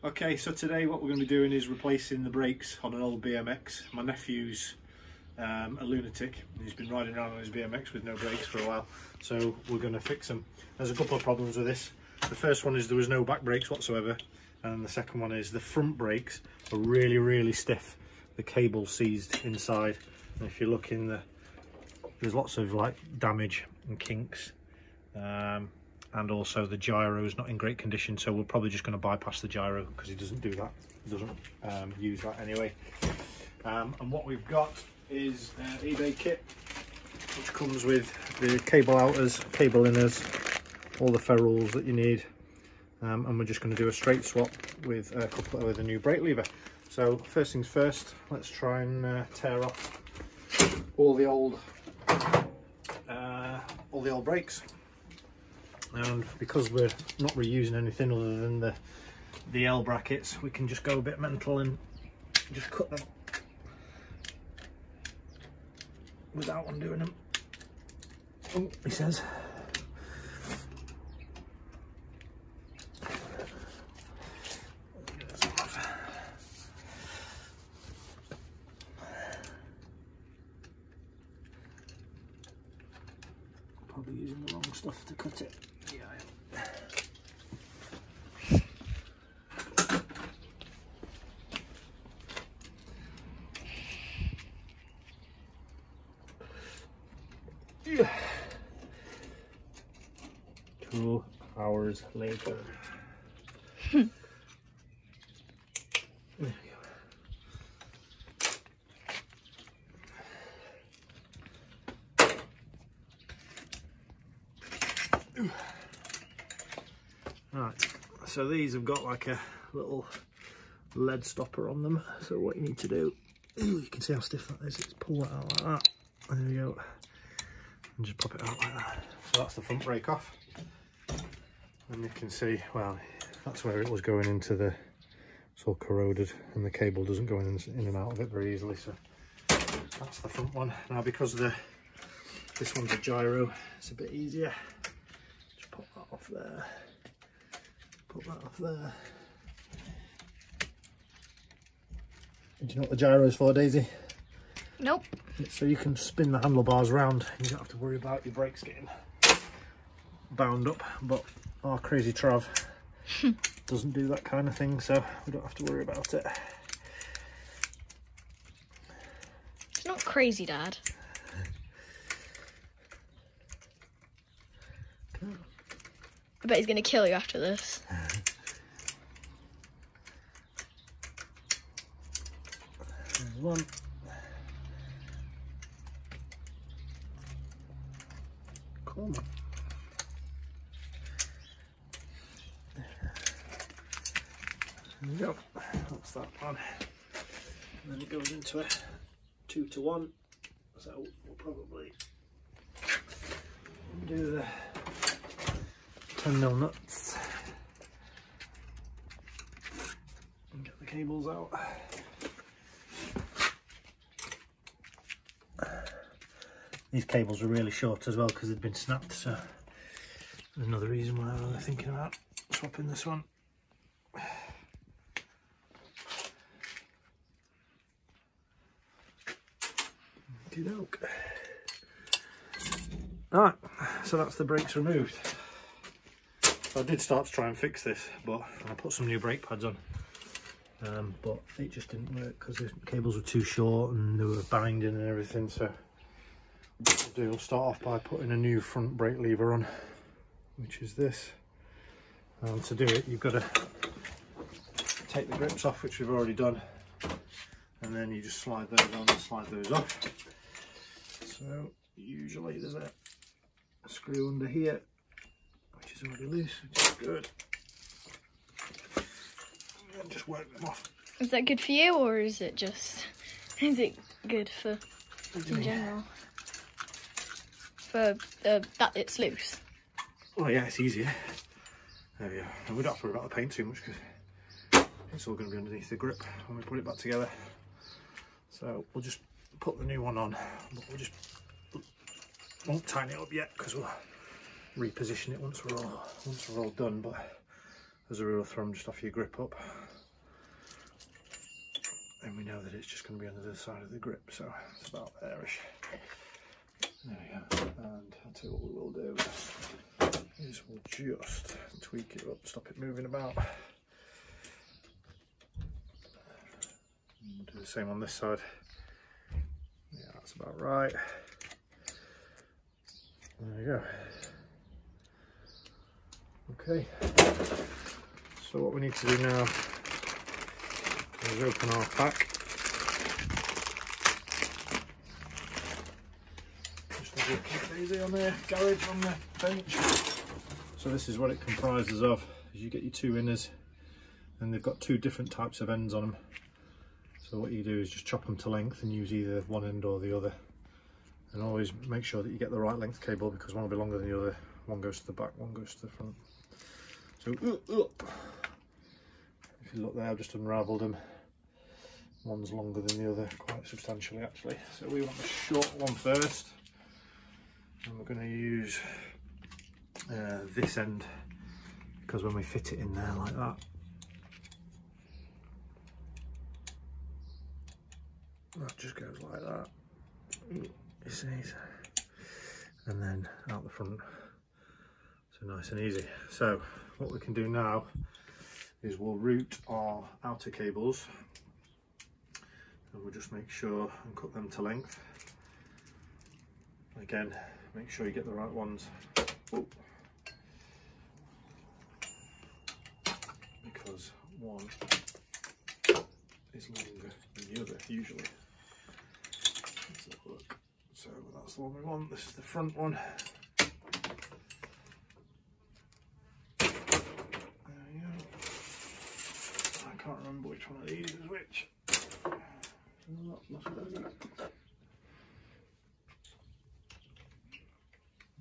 Okay, so today what we're going to be doing is replacing the brakes on an old BMX. My nephew's a lunatic. He's been riding around on his BMX with no brakes for a while, so we're going to fix them. There's a couple of problems with this. The first one is there was no back brakes whatsoever, and the second one is the front brakes are really stiff. The cable seized inside, and if you look in there's lots of like damage and kinks. And also the gyro is not in great condition, so we're probably just going to bypass the gyro because he doesn't do that. He doesn't use that anyway. And what we've got is an eBay kit, which comes with the cable outers, cable inners, all the ferrules that you need. And we're just going to do a straight swap with a new brake lever. So first things first, let's try and tear off all the old brakes. And because we're not reusing anything other than the L brackets, we can just go a bit mental and just cut them without undoing them. Oh, he says. Probably using the wrong stuff to cut it. Yeah, I am. Yeah. 2 hours later. There we go. Right, so these have got like a little lead stopper on them, so what you need to do, you can see how stiff that is, is pull that out like that, and there we go, and just pop it out like that. So that's the front brake off, and you can see, well, that's where it was going into the, it's all corroded, and the cable doesn't go in and out of it very easily, so that's the front one. Now because this one's a gyro, it's a bit easier. Just pop that off there. Put that off there. Do you know what the gyro is for, Daisy? Nope. It's so you can spin the handlebars round and you don't have to worry about your brakes getting bound up. But our crazy Trav doesn't do that kind of thing, so we don't have to worry about it. It's not crazy, Dad. I bet he's going to kill you after this. There's one. Come on. There we go. That's that one. And then it goes into a 2-to-1. So we'll probably do the 10mm nuts and get the cables out. These cables are really short as well because they've been snapped, so another reason why I'm thinking about swapping this one. Okey-doke. Alright, so that's the brakes removed. So I did start to try and fix this, but I put some new brake pads on, but it just didn't work because the cables were too short and they were binding and everything. So what we'll do, we'll start off by putting a new front brake lever on, which is this. And to do it, you've got to take the grips off, which we've already done, and then you just slide those on and slide those off. So usually there's a screw under here, which is already loose, which is good. And just work them off. Is that good for you, or is it good for in general? For that it's loose? Oh yeah, it's easier. There we go. And we don't have to worry about the paint too much because it's all going to be underneath the grip when we put it back together. So we'll just put the new one on, but we'll just won't tighten it up yet because we'll reposition it once we're all done. But as a rule of thumb, just off your grip up, and we know that it's just going to be on the other side of the grip, so it's about there-ish. There we go. And I'll tell you what we will do is we'll just tweak it up, stop it moving about. And we'll do the same on this side. Yeah, that's about right. There we go. Okay. So what we need to do now is open our pack. Just a bit easy on the garage on the bench. So this is what it comprises of. You get your two inners, and they've got two different types of ends on them. So what you do is just chop them to length and use either one end or the other. And always make sure that you get the right length cable, because one will be longer than the other. One goes to the back, one goes to the front. So if you look there, I've just unravelled them. One's longer than the other, quite substantially actually. So we want the short one first, and we're going to use this end, because when we fit it in there like that, that just goes like that, you see, and then out the front, so nice and easy. So what we can do now is we'll route our outer cables, and we'll just make sure and cut them to length. Again, make sure you get the right ones. Ooh. Because one is longer than the other usually. Let's have a look. So that's the one we want. This is the front one. There we go. I can't remember which one of these is which.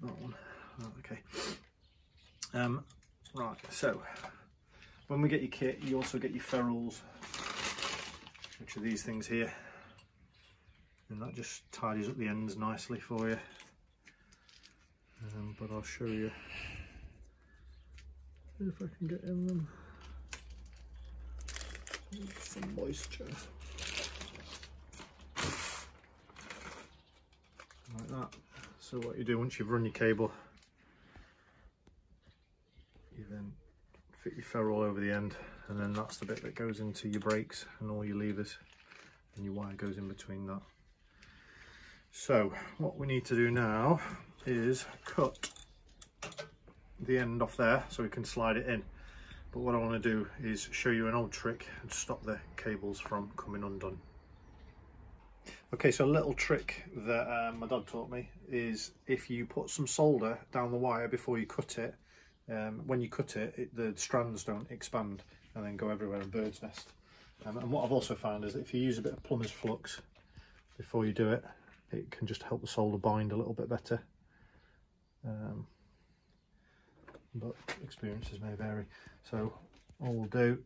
That one. Oh, okay. Right. So when we get your kit, you also get your ferrules, which are these things here, and that just tidies up the ends nicely for you. But I'll show you if I can get in them. Some moisture. Like that. So what you do once you've run your cable, you then fit your ferrule over the end, and then that's the bit that goes into your brakes and all your levers, and your wire goes in between that. So what we need to do now is cut the end off there so we can slide it in. But what I want to do is show you an old trick and stop the cables from coming undone. Okay, so a little trick that my dad taught me is if you put some solder down the wire before you cut it, when you cut it, the strands don't expand and then go everywhere and bird's nest. And what I've also found is that if you use a bit of plumber's flux before you do it, it can just help the solder bind a little bit better. But experiences may vary. So all we'll do,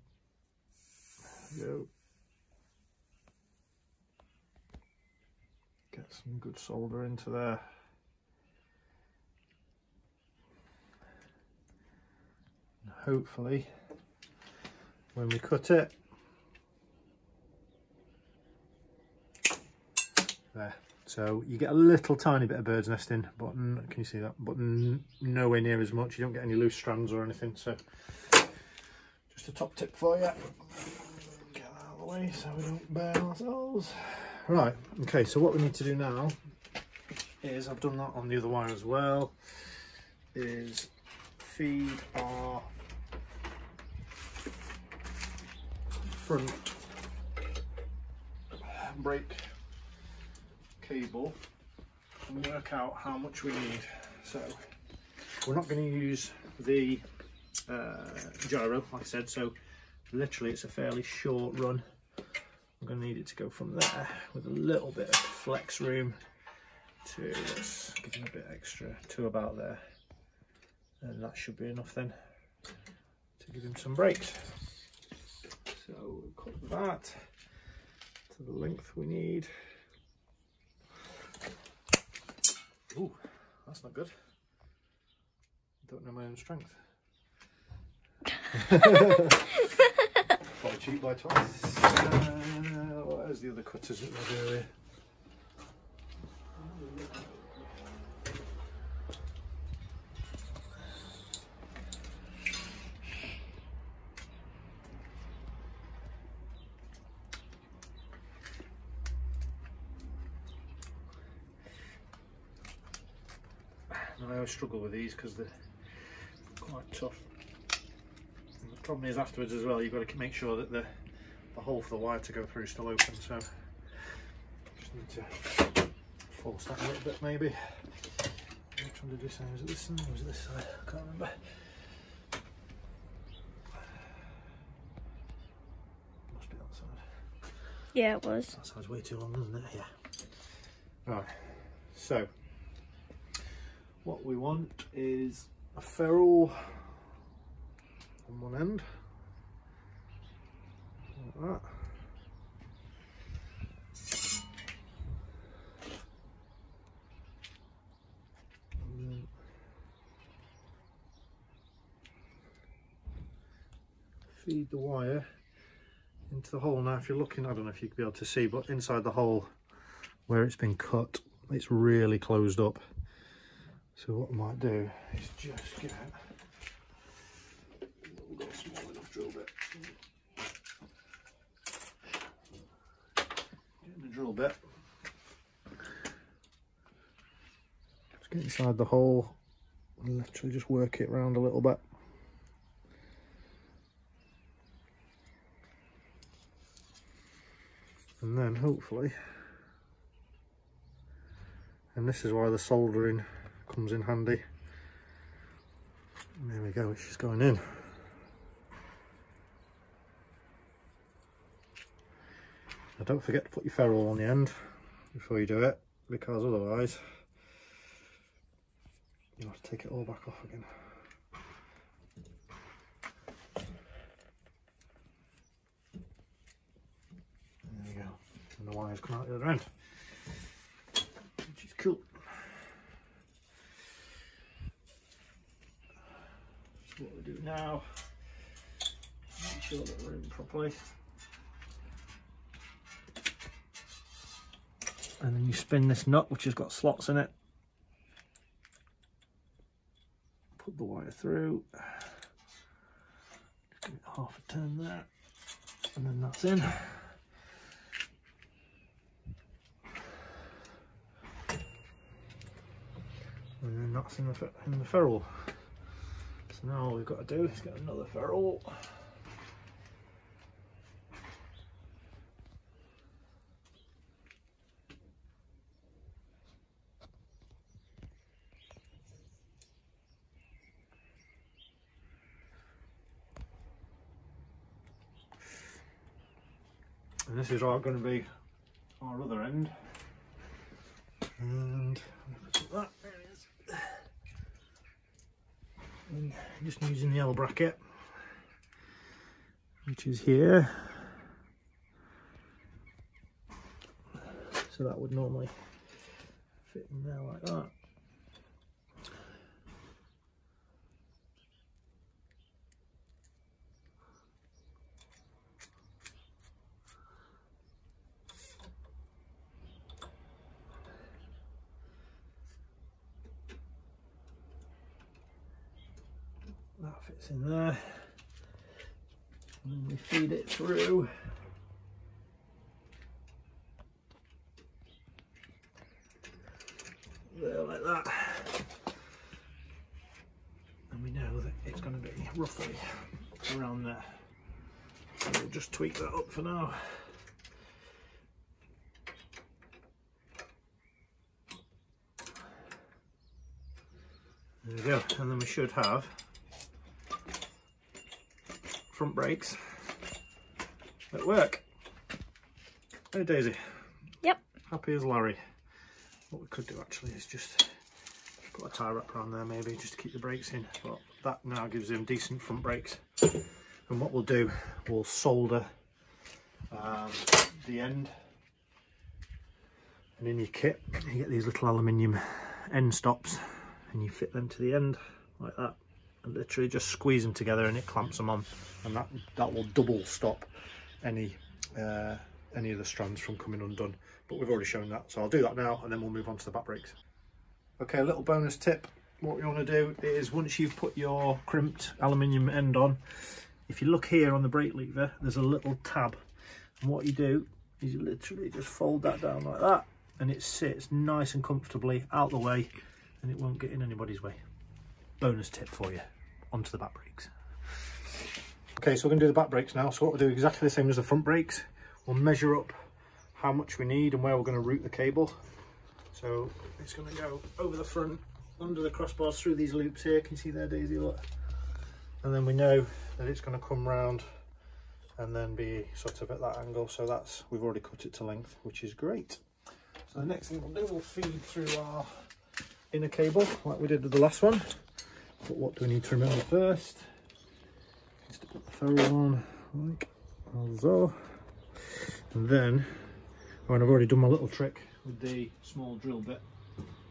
get some good solder into there. And hopefully when we cut it, there. So you get a little tiny bit of bird's nesting, but can you see that? But nowhere near as much. You don't get any loose strands or anything. So just a top tip for you. Get that out of the way so we don't burn ourselves. Right, okay, so what we need to do now is, I've done that on the other wire as well, is feed our front brake cable and work out how much we need. So we're not going to use the gyro, like I said, so literally it's a fairly short run. I'm going to need it to go from there with a little bit of flex room to, let's give him a bit extra, to about there, and that should be enough then to give him some brakes. So we'll cut that to the length we need. Ooh, that's not good. Don't know my own strength. By cheap by twice. Where's the other cutters that we'll do here? And I always struggle with these because they're quite tough. And the problem is afterwards as well, you've got to make sure that the hole for the wire to go through is still open, so just need to force that a little bit maybe. Which one did we say? Was it this side or was it this side? I can't remember. Must be that side. Yeah, it was. That side's way too long, isn't it? Yeah. Right, so what we want is a ferrule on one end, like that. And then feed the wire into the hole. Now if you're looking, I don't know if you could be able to see, but inside the hole where it's been cut, it's really closed up. So what I might do is just get a little small enough drill bit. Get the drill bit. Just get inside the hole and literally just work it around a little bit. And then hopefully, and this is why the soldering comes in handy. And there we go, it's just going in. Now don't forget to put your ferrule on the end before you do it, because otherwise you'll have to take it all back off again. There we go, and the wires come out the other end, which is cool. What we do now, make sure that we're in properly, and then you spin this nut which has got slots in it, put the wire through, just give it half a turn there, and then that's in. And then that's in the ferrule. So now all we've got to do is get another ferrule. And this is going to be our other end. And that. There it is. And just using the L bracket, which is here, so that would normally fit in there like that. That fits in there, and then we feed it through. There, like that. And we know that it's going to be roughly around there. So we'll just tweak that up for now. There we go, and then we should have front brakes at work. Hey Daisy. Yep. Happy as Larry. What we could do actually is just put a tie wrap around there maybe, just to keep the brakes in, but that now gives him decent front brakes. And what we'll do, we'll solder the end, and in your kit you get these little aluminium end stops, and you fit them to the end like that, and literally just squeeze them together and it clamps them on, and that will double stop any any of the strands from coming undone, but we've already shown that, so I'll do that now and then we'll move on to the back brakes. Okay, a little bonus tip. What you want to do is, once you've put your crimped aluminium end on, if you look here on the brake lever, there's a little tab, and what you do is you literally just fold that down like that, and it sits nice and comfortably out the way, and it won't get in anybody's way. Bonus tip for you. Onto the back brakes. Okay, so we're going to do the back brakes now. So what we'll do exactly the same as the front brakes. We'll measure up how much we need and where we're going to route the cable. So it's going to go over the front, under the crossbars, through these loops here. Can you see there, Daisy? Look. And then we know that it's going to come round and then be sort of at that angle. So that's, we've already cut it to length, which is great. So the next thing we'll do, we'll feed through our inner cable like we did with the last one. But what do we need to remember first? Is to put the ferrule on like so. And then, when I've already done my little trick with the small drill bit,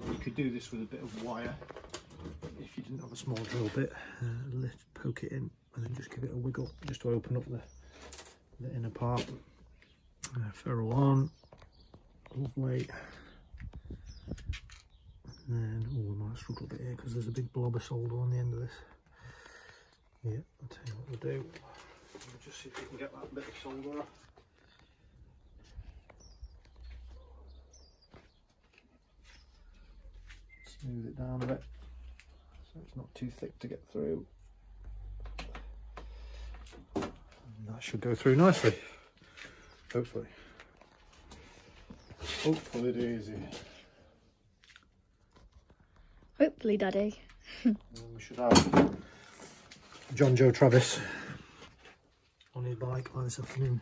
you could do this with a bit of wire. If you didn't have a small drill bit, poke it in and then just give it a wiggle just to open up the inner part. Ferrule on, lovely. And then, oh, we might struggle a bit here because there's a big blob of solder on the end of this. Yeah, I'll tell you what we'll do. We'll just see if we can get that bit of solder off. Smooth it down a bit so it's not too thick to get through. And that should go through nicely. Hopefully. Hopefully, Daisy. Hopefully, Daddy. And we should have John Joe Travis on his bike by this afternoon.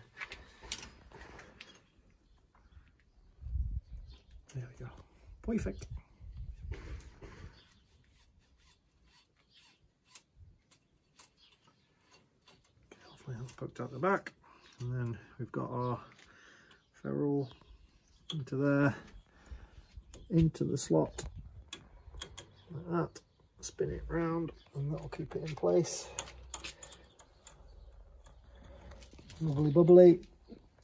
There we go. Perfect. Okay, hopefully that's poked out the back. And then we've got our ferrule into there, into the slot. Like that, spin it round and that'll keep it in place. Bubbly bubbly,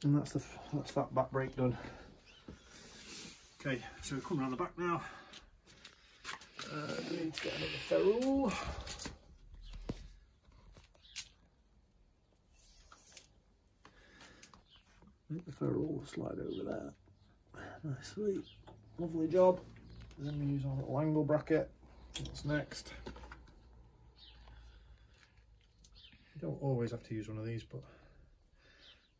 and that's that back brake done. Okay, so we're coming around the back now. We need to get another ferrule. Make the ferrule slide over there nicely. Lovely job. And then we use our little angle bracket. What's next? You don't always have to use one of these, but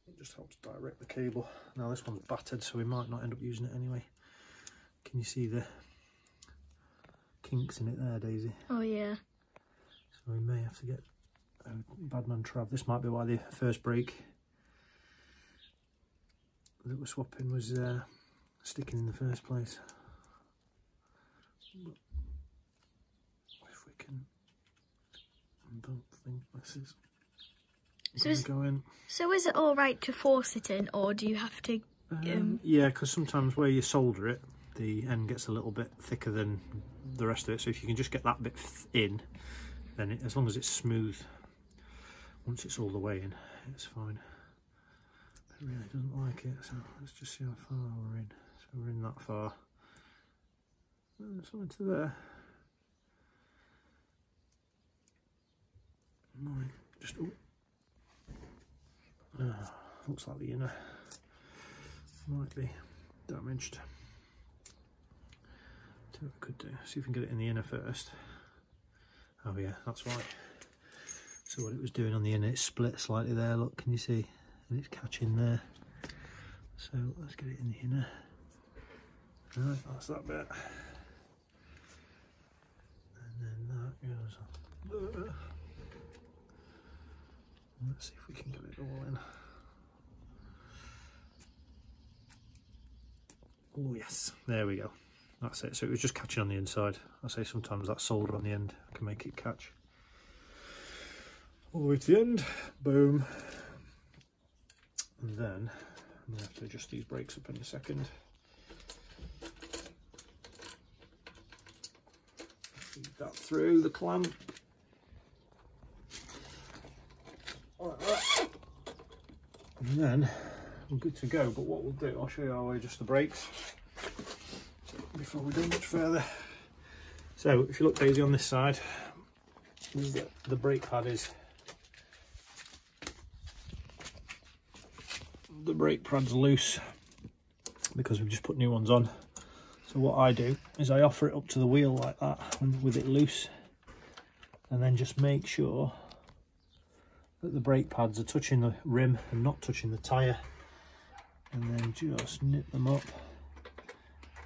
it just helps direct the cable. Now this one's battered, so we might not end up using it anyway. Can you see the kinks in it there, Daisy? Oh yeah. So we may have to get a Badman Trav. This might be why the first brake that we're swapping was sticking in the first place. But if we can, I don't think this is going. So is it all right to force it in, or do you have to? Yeah, because sometimes where you solder it, the end gets a little bit thicker than the rest of it. So if you can just get that bit in, then as long as it's smooth, once it's all the way in, it's fine. It really doesn't like it, so let's just see how far we're in. So we're in that far. So into there. Just looks like the inner might be damaged. See what we could do. See if we can get it in the inner first. Oh yeah, that's right. So what it was doing on the inner, it split slightly there. Look, can you see? And it's catching there. So let's get it in the inner. Right, that's that bit. And then that goes on there. Let's see if we can get it all in. Oh yes, there we go. That's it. So it was just catching on the inside. I say sometimes that solder on the end can make it catch. All the way to the end. Boom. And then I'm going to have to adjust these brakes up in a second. Feed that through the clamp. Like that. And then we're good to go. But what we'll do, I'll show you how we adjust the brakes before we go much further. So if you look, Daisy, on this side, the brake pad is, the brake pad's loose because we've just put new ones on. So what I do is I offer it up to the wheel like that with it loose, and then just make sure that the brake pads are touching the rim and not touching the tyre, and then just nip them up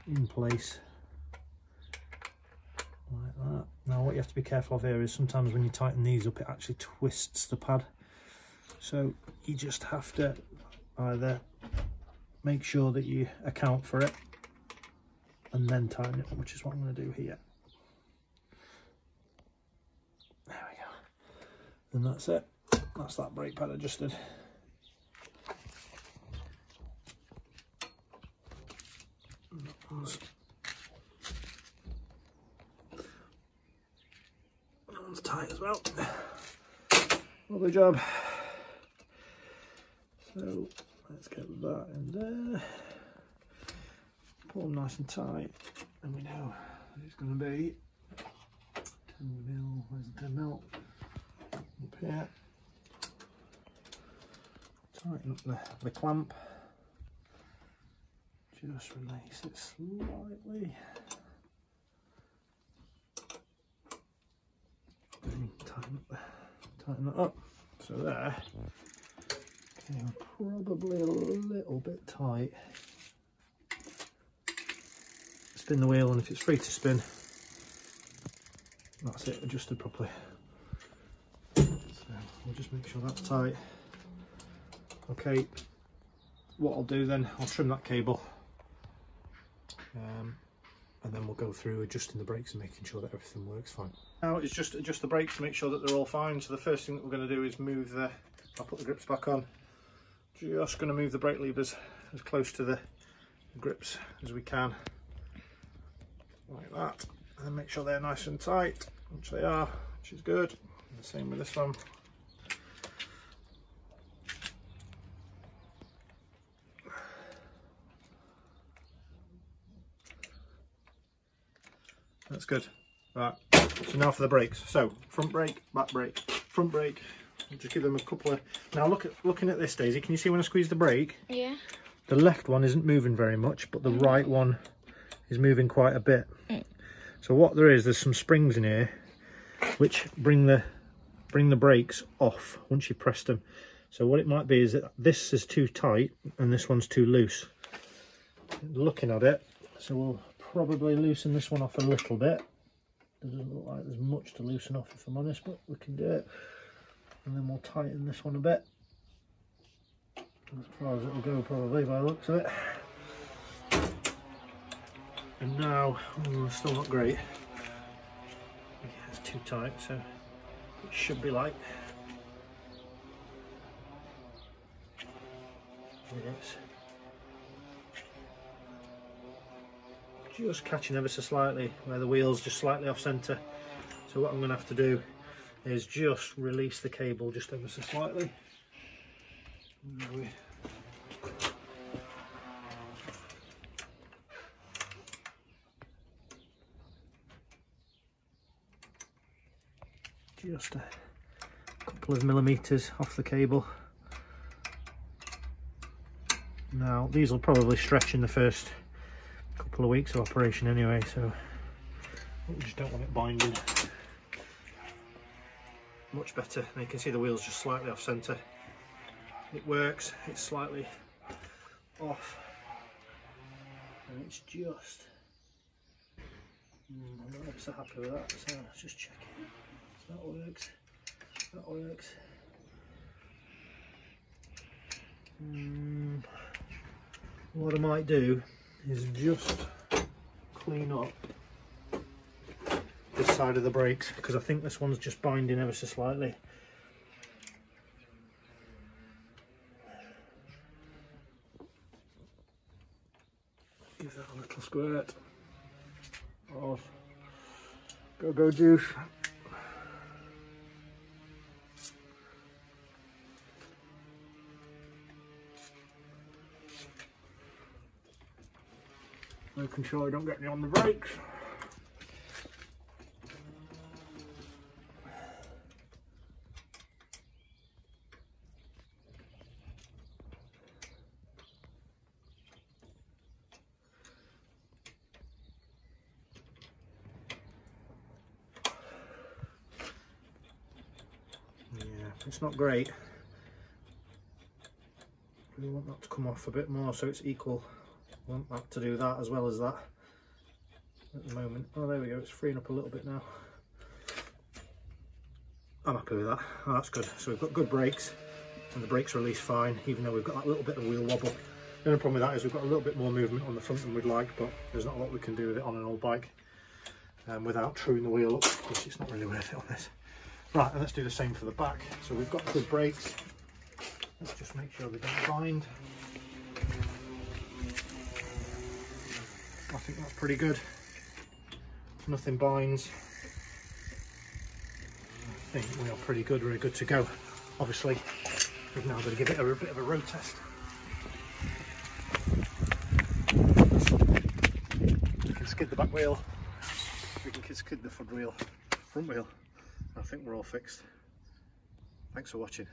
in place like that. Now what you have to be careful of here is sometimes when you tighten these up it actually twists the pad, so you just have to either make sure that you account for it and then tighten it, which is what I'm going to do here. There we go. And that's it. That's that brake pad adjusted. That one's tight as well. Lovely job. So let's get that in there. Pull them nice and tight, and we know it's going to be 10mm. Where's the 10mm? Up here. Tighten up the clamp. Just release it slightly. And tighten that up. So there. Okay, probably a little bit tight. Spin the wheel, and if it's free to spin, that's it, adjusted properly. So we'll just make sure that's tight. Okay, what I'll do then, I'll trim that cable, and then we'll go through adjusting the brakes and making sure that everything works fine. Now it's just adjust the brakes to make sure that they're all fine. So the first thing that we're going to do is move the, I'll put the grips back on, just going to move the brake levers as close to the grips as we can. Like that, and then make sure they're nice and tight, which they are, which is good. And the same with this one. That's good. Right, so now for the brakes. So front brake, back brake, front brake. I'll just give them a couple of. Now looking at this, Daisy, can you see when I squeeze the brake? Yeah. The left one isn't moving very much, but the right one is moving quite a bit. So what there's some springs in here which bring the brakes off once you press them. So what it might be is that this is too tight and this one's too loose. Looking at it, so we'll probably loosen this one off a little bit. Doesn't look like there's much to loosen off, if I'm honest, but we can do it. And then we'll tighten this one a bit. As far as it'll go, probably, by the looks of it. And now, still not great. Yeah, it's too tight, so it should be light. Yes. Just catching ever so slightly where the wheel's just slightly off centre. So what I'm going to have to do is just release the cable just ever so slightly. Just a couple of millimeters off the cable. Now these will probably stretch in the first couple of weeks of operation anyway, so we just don't want it binding. Much better. Now you can see the wheel's just slightly off centre. It works, it's slightly off, and it's just, I'm not so happy with that, so let's just check it. So that works, that works. What I might do is just clean up this side of the brakes, because I think this one's just binding ever so slightly. Give that a little squirt of go-go juice. Making sure I don't get any on the brakes. Yeah, it's not great. We want that to come off a bit more so it's equal. I want that to do that as well as that at the moment. Oh, there we go, it's freeing up a little bit now. I'm happy with that. Oh, that's good. So we've got good brakes and the brakes release fine, even though we've got that little bit of wheel wobble. The only problem with that is we've got a little bit more movement on the front than we'd like, but there's not a lot we can do with it on an old bike without truing the wheel up, which it's not really worth it on this. Right, and let's do the same for the back. So we've got good brakes. Let's just make sure they don't bind. I think that's pretty good. Nothing binds. I think we are pretty good, we're good to go. Obviously, we've now got to give it a bit of a road test. We can skid the back wheel, we can skid the front wheel. I think we're all fixed. Thanks for watching.